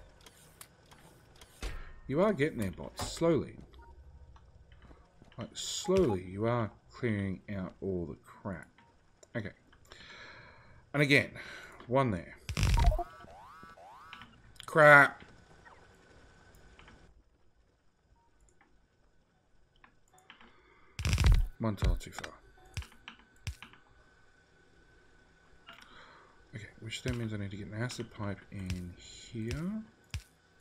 You are getting there, bots. Slowly. Like, slowly you are clearing out all the crap. Okay. And again, one there. Crap. One tile too far. Okay, which then means I need to get an acid pipe in here.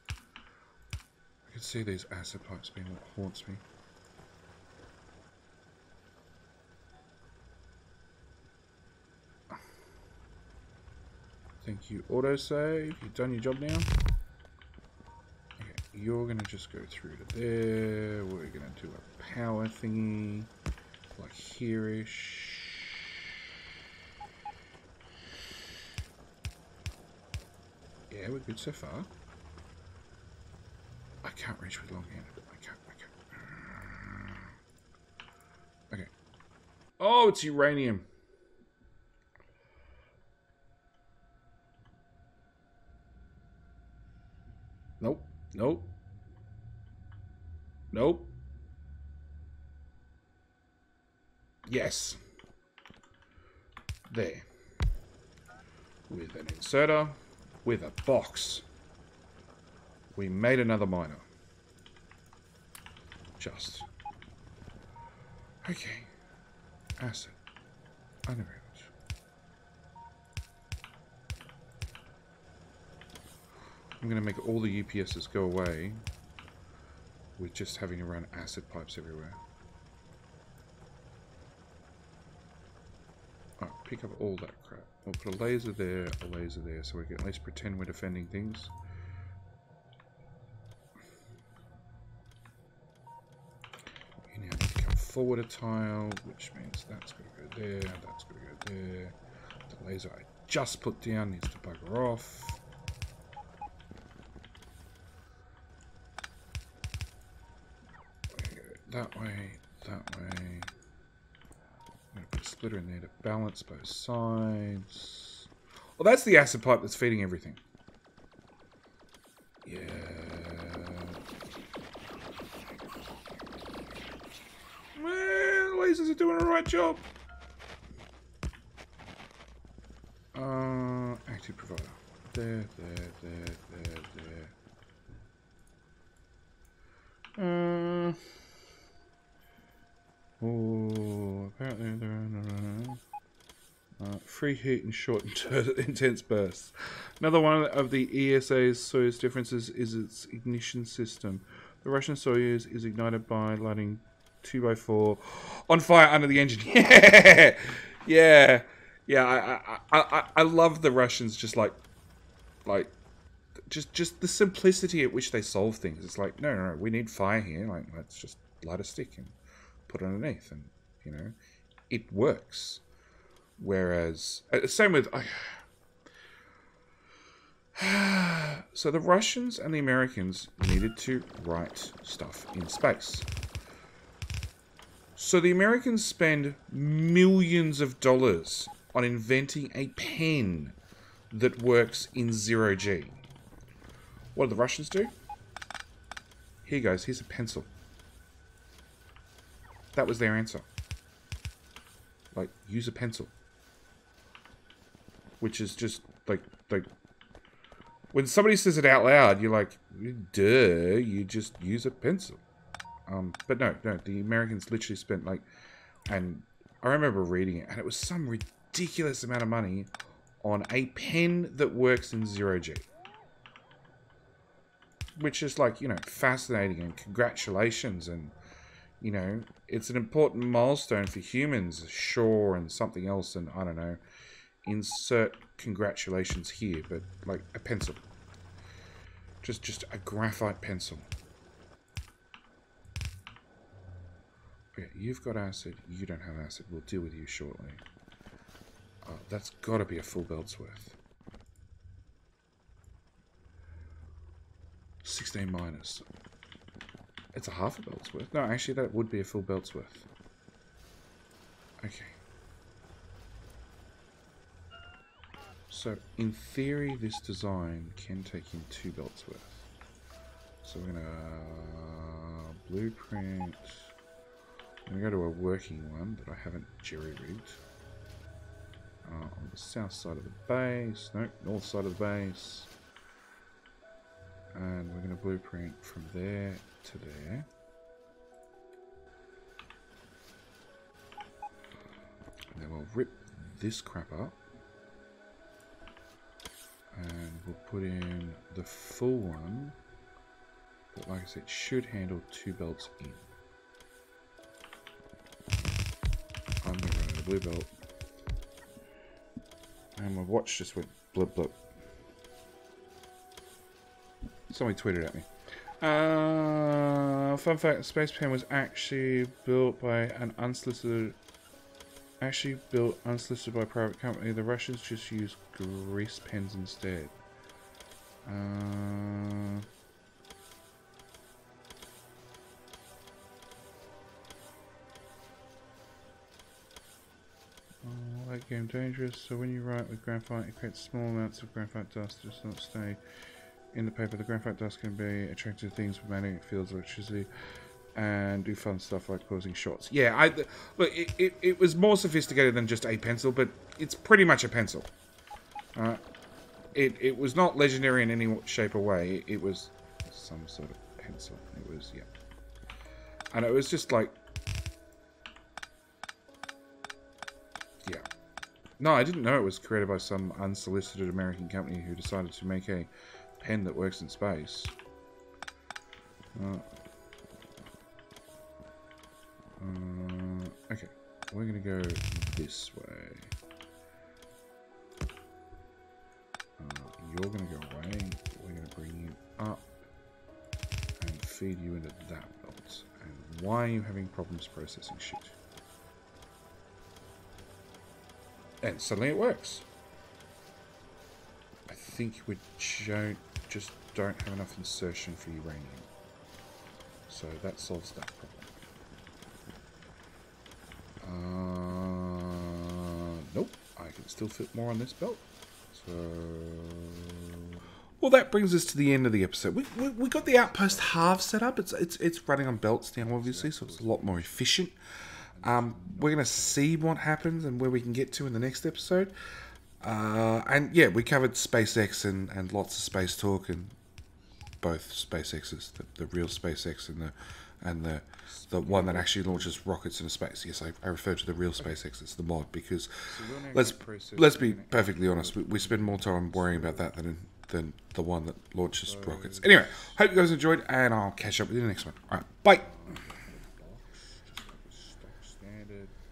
I can see these acid pipes being what haunts me. Thank you, autosave. You've done your job now. Okay, you're going to just go through to there. We're going to do a power thingy. Like here-ish. Yeah, we're good so far. I can't reach with long hand. I can't. Okay. Oh, it's uranium. Nope. Nope. Nope. Yes. There. With an inserter. With a box. We made another miner. Just. Okay. Acid. Underground. I'm going to make all the UPSs go away with just having to run acid pipes everywhere. Alright, pick up all that crap. We'll put a laser there, so we can at least pretend we're defending things. You now need to come forward a tile, which means that's going to go there, that's going to go there. The laser I just put down needs to bugger off. That way, that way. I'm going to put a splitter in there to balance both sides. Well, that's the acid pipe that's feeding everything. Yeah. Well, lasers are doing a right job. Active provider. There. Oh, apparently free heat and short intense bursts. Another one of the ESA's Soyuz differences is its ignition system. The Russian Soyuz is ignited by lighting 2x4 on fire under the engine. Yeah. I love the Russians. Just just the simplicity at which they solve things. It's like, no, we need fire here. Like, let's just light a stick and put it underneath, and you know, it works. Whereas, same with. So the Russians and the Americans needed to write stuff in space. So the Americans spend millions of dollars on inventing a pen that works in 0G. What do the Russians do? Here goes. Here's a pencil. That was their answer. Like, use a pencil. Which is just, like... When somebody says it out loud, you're like, duh, you just use a pencil. But no, the Americans literally spent, like... And I remember reading it, and it was some ridiculous amount of money on a pen that works in 0G. Which is, like, you know, fascinating, and congratulations, and... You know, it's an important milestone for humans, sure, and something else, and I don't know. Insert congratulations here, but like a pencil. Just a graphite pencil. Okay, you've got acid, you don't have acid. We'll deal with you shortly. Oh, that's got to be a full belt's worth. 16 minus. It's a half a belt's worth. No, actually, that would be a full belt's worth. Okay. So, in theory, this design can take in 2 belts worth. So we're going to blueprint. I'm going to go to a working one that I haven't jerry-rigged. On the south side of the base. Nope, north side of the base. And we're going to blueprint from there to there. And then we'll rip this crap up. And we'll put in the full one that, like I said, should handle 2 belts in. I'm going to run a blue belt. And my watch just went blip blip. Somebody tweeted at me. Fun fact, Space Pen was actually built by an unsolicited... Actually built unsolicited by a private company. The Russians just use grease pens instead. game dangerous. So when you write with graphite, it creates small amounts of graphite dust. It does not stay in the paper. The graphite dust can be attracted to things with magnetic fields, electricity, and do fun stuff like causing shots. Yeah, look, it was more sophisticated than just a pencil, but it's pretty much a pencil. It was not legendary in any shape or way. It was some sort of pencil. It was, yeah. And it was just like... Yeah. No, I didn't know it was created by some unsolicited American company who decided to make a pen that works in space. Okay, we're going to go this way. You're going to go away. We're going to bring you up and feed you into that belt. And why are you having problems processing shit? And suddenly it works. I think we just don't have enough insertion for uranium. So that solves that problem. Nope, I can still fit more on this belt. So, well, that brings us to the end of the episode. We got the outpost half set up. It's running on belts now, obviously, so it's a lot more efficient. We're gonna see what happens and where we can get to in the next episode. And yeah, we covered SpaceX and lots of space talk, and both SpaceX's, the real SpaceX and the one that actually launches rockets into space. Yes, I refer to the real SpaceX as the mod, because let's be perfectly honest, we spend more time worrying about that than the one that launches rockets. Anyway, hope you guys enjoyed, and I'll catch up with you in the next one. Alright, bye!